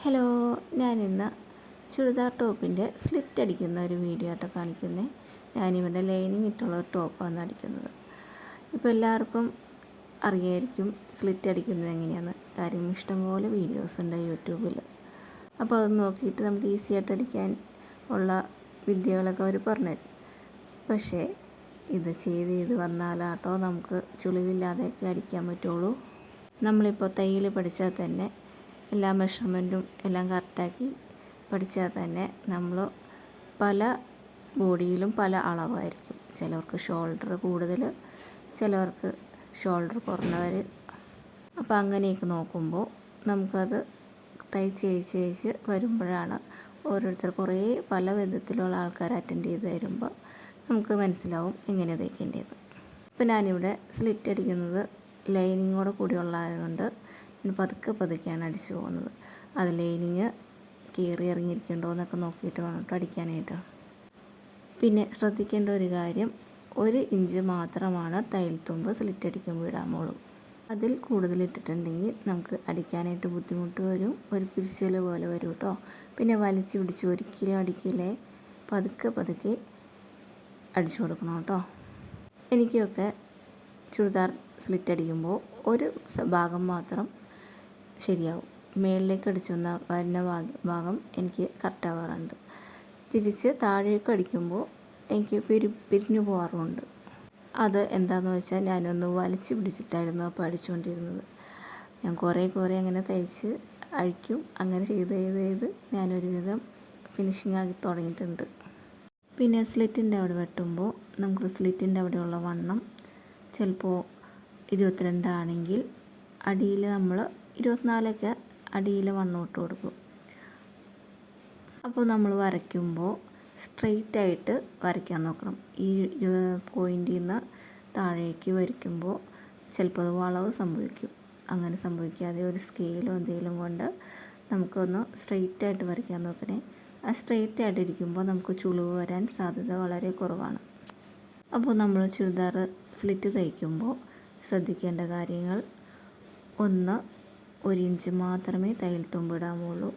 Hello, ഞാനിന്ന് ചുരിദാർ ടോപ്പിൻ്റെ slit അടിക്കുന്ന ഒരു വീഡിയോ ആയിട്ട് കാണിക്കുന്നത്. ഞാനിവിടെ ലൈനിങ് ഇട്ടുള്ള ഒരു ടോപ്പാണ് അടിക്കുന്നത്. ഇപ്പോൾ എല്ലാവർക്കും അറിയായിരിക്കും സ്ലിറ്റ് അടിക്കുന്നത് എങ്ങനെയാണെന്ന്. കാര്യം ഇഷ്ടംപോലെ വീഡിയോസ് ഉണ്ട് യൂട്യൂബിൽ. അപ്പോൾ അത് നോക്കിയിട്ട് നമുക്ക് ഈസി ആയിട്ട് അടിക്കാൻ ഉള്ള വിദ്യകളൊക്കെ അവർ പറഞ്ഞുതരും. പക്ഷേ ഇത് ചെയ്ത് വന്നാലാട്ടോ നമുക്ക് ചുളിവില്ലാതെയൊക്കെ അടിക്കാൻ പറ്റുള്ളൂ. നമ്മളിപ്പോൾ തയ്യൽ പഠിച്ചാൽ തന്നെ എല്ലാ മെഷർമെൻറ്റും എല്ലാം കറക്റ്റാക്കി പഠിച്ചാൽ തന്നെ നമ്മൾ പല ബോഡിയിലും പല അളവായിരിക്കും. ചിലവർക്ക് ഷോൾഡർ കൂടുതൽ, ചിലവർക്ക് ഷോൾഡർ കുറഞ്ഞവർ. അപ്പോൾ അങ്ങനെയൊക്കെ നോക്കുമ്പോൾ നമുക്കത് തയ്ച്ച് വരുമ്പോഴാണ് ഓരോരുത്തർ കുറേ പല വിധത്തിലുള്ള ആൾക്കാർ അറ്റൻഡ് ചെയ്ത് തരുമ്പോൾ നമുക്ക് മനസ്സിലാവും എങ്ങനെ തയ്ക്കേണ്ടത്. ഇപ്പോൾ ഞാനിവിടെ സ്ലിറ്റ് അടിക്കുന്നത് ലൈനിങ്ങോടെ കൂടിയുള്ളതുകൊണ്ട് പതുക്കെയാണ് അടിച്ചു പോകുന്നത്. അത് ലൈനിങ് കീറി ഇറങ്ങിയിരിക്കണ്ടോ എന്നൊക്കെ നോക്കിയിട്ട് വേണം അടിക്കാനായിട്ട്. പിന്നെ ശ്രദ്ധിക്കേണ്ട ഒരു കാര്യം, 1 ഇഞ്ച് മാത്രമാണ് തയ്യൽ തുമ്പ് സ്ലിറ്റ് അടിക്കുമ്പോൾ ഇടാമുള്ളൂ. അതിൽ കൂടുതൽ ഇട്ടിട്ടുണ്ടെങ്കിൽ നമുക്ക് അടിക്കാനായിട്ട് ബുദ്ധിമുട്ട് വരും, ഒരു പിരിച്ചൽ പോലെ വരും കേട്ടോ. പിന്നെ വലിച്ചു പിടിച്ച് ഒരിക്കലും അടിക്കില്ലേ, പതുക്കെ അടിച്ചു കൊടുക്കണം കേട്ടോ. എനിക്കൊക്കെ ചുരിദാർ സ്ലിറ്റ് അടിക്കുമ്പോൾ ഒരു ഭാഗം മാത്രം ശരിയാവും. മേളിലേക്ക് അടിച്ചു വരുന്ന ഭാഗം എനിക്ക് കറക്റ്റാവാറുണ്ട്. തിരിച്ച് താഴേക്ക് അടിക്കുമ്പോൾ എനിക്ക് പിരിഞ്ഞു പോകാറുമുണ്ട്. അത് എന്താണെന്ന് വെച്ചാൽ ഞാനൊന്ന് വലിച്ചു പിടിച്ചിട്ടായിരുന്നു അപ്പോൾ അടിച്ചുകൊണ്ടിരുന്നത്. ഞാൻ കുറേ അങ്ങനെ തയ്ച്ച് അഴിക്കും. അങ്ങനെ ചെയ്ത് ഞാനൊരുവിധം ഫിനിഷിങ് ആക്കി തുടങ്ങിയിട്ടുണ്ട്. പിന്നെ സ്ലിറ്റിൻ്റെ അവിടെ വെട്ടുമ്പോൾ നമുക്ക് സ്ലിറ്റിൻ്റെ അവിടെയുള്ള വണ്ണം ചിലപ്പോൾ 22 ആണെങ്കിൽ അടിയിൽ നമ്മൾ 24 അടിയിൽ വണ്ണം ഇട്ട് കൊടുക്കും. അപ്പോൾ നമ്മൾ വരയ്ക്കുമ്പോൾ സ്ട്രെയിറ്റായിട്ട് വരയ്ക്കാൻ നോക്കണം. ഈ പോയിൻ്റിൽ നിന്ന് താഴേക്ക് വരയ്ക്കുമ്പോൾ ചിലപ്പോൾ അത് വളവ് സംഭവിക്കും. അങ്ങനെ സംഭവിക്കാതെ ഒരു സ്കെയിലോ എന്തെങ്കിലും കൊണ്ട് നമുക്കൊന്ന് സ്ട്രെയിറ്റായിട്ട് വരയ്ക്കാൻ നോക്കണേ. ആ സ്ട്രെയിറ്റായിട്ട് ഇരിക്കുമ്പോൾ നമുക്ക് ചുളിവ് വരാൻ സാധ്യത വളരെ കുറവാണ്. അപ്പോൾ നമ്മൾ ചുരിദാർ സ്ലിറ്റ് തയ്ക്കുമ്പോൾ ശ്രദ്ധിക്കേണ്ട കാര്യങ്ങൾ: 1 ഇഞ്ച് മാത്രമേ തയ്യൽ തുമ്പ് ഇടാമുള്ളൂ.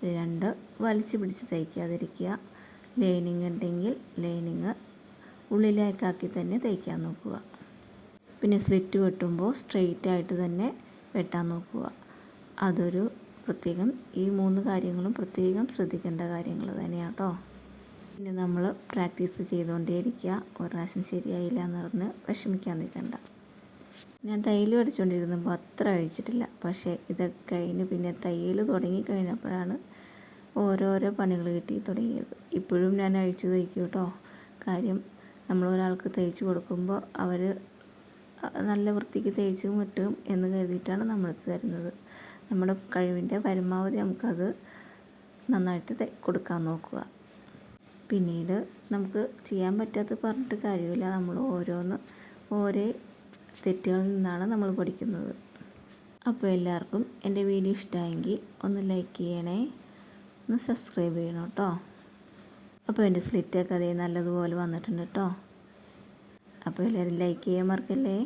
2 വലിച്ചു പിടിച്ച് തയ്ക്കാതിരിക്കുക. ലൈനിങ് ഉണ്ടെങ്കിൽ ലൈനിങ് ഉള്ളിലേക്കാക്കി തന്നെ തയ്ക്കാൻ നോക്കുക. പിന്നെ സ്ലിറ്റ് വെട്ടുമ്പോൾ സ്ട്രെയിറ്റായിട്ട് തന്നെ വെട്ടാൻ നോക്കുക. അതൊരു പ്രത്യേകം, ഈ 3 കാര്യങ്ങളും പ്രത്യേകം ശ്രദ്ധിക്കേണ്ട കാര്യങ്ങൾ തന്നെയാണ് കേട്ടോ. പിന്നെ നമ്മൾ പ്രാക്ടീസ് ചെയ്തുകൊണ്ടേയിരിക്കുക. ഒരു പ്രാവശ്യം ശരിയായില്ല എന്ന് പറഞ്ഞ് വിഷമിക്കാൻ നിൽക്കണ്ട. ഞാൻ തയ്യൽ പഠിച്ചുകൊണ്ടിരുന്നപ്പോൾ അത്ര അഴിച്ചിട്ടില്ല. പക്ഷേ ഇതൊക്കെ കഴിഞ്ഞ് പിന്നെ തയ്യൽ തുടങ്ങിക്കഴിഞ്ഞപ്പോഴാണ് ഓരോരോ പണികൾ കിട്ടി തുടങ്ങിയത്. ഇപ്പോഴും ഞാൻ അഴിച്ചു തയ്ക്കും കേട്ടോ. കാര്യം നമ്മൾ ഒരാൾക്ക് തയ്ച്ചു കൊടുക്കുമ്പോൾ അവർ നല്ല വൃത്തിക്ക് തയ്ച്ചും വെട്ടും എന്ന് കരുതിയിട്ടാണ് നമ്മളെടുത്ത് തരുന്നത്. നമ്മുടെ കഴിവിൻ്റെ പരമാവധി നമുക്കത് നന്നായിട്ട് കൊടുക്കാൻ നോക്കുക. പിന്നീട് നമുക്ക് ചെയ്യാൻ പറ്റാത്ത പറഞ്ഞിട്ട് കാര്യമില്ല. നമ്മൾ ഓരോ തെറ്റുകളിൽ നിന്നാണ് നമ്മൾ പഠിക്കുന്നത്. അപ്പോൾ എല്ലാവർക്കും എൻ്റെ വീഡിയോ ഇഷ്ടമായെങ്കിൽ ഒന്ന് ലൈക്ക് ചെയ്യണേ, ഒന്ന് സബ്സ്ക്രൈബ് ചെയ്യണം കേട്ടോ. അപ്പോൾ എൻ്റെ സ്ലിറ്റൊക്കെ അതേ നല്ലതുപോലെ വന്നിട്ടുണ്ട് കേട്ടോ. അപ്പോൾ എല്ലാവരും ലൈക്ക് ചെയ്യാൻ മറക്കല്ലേ.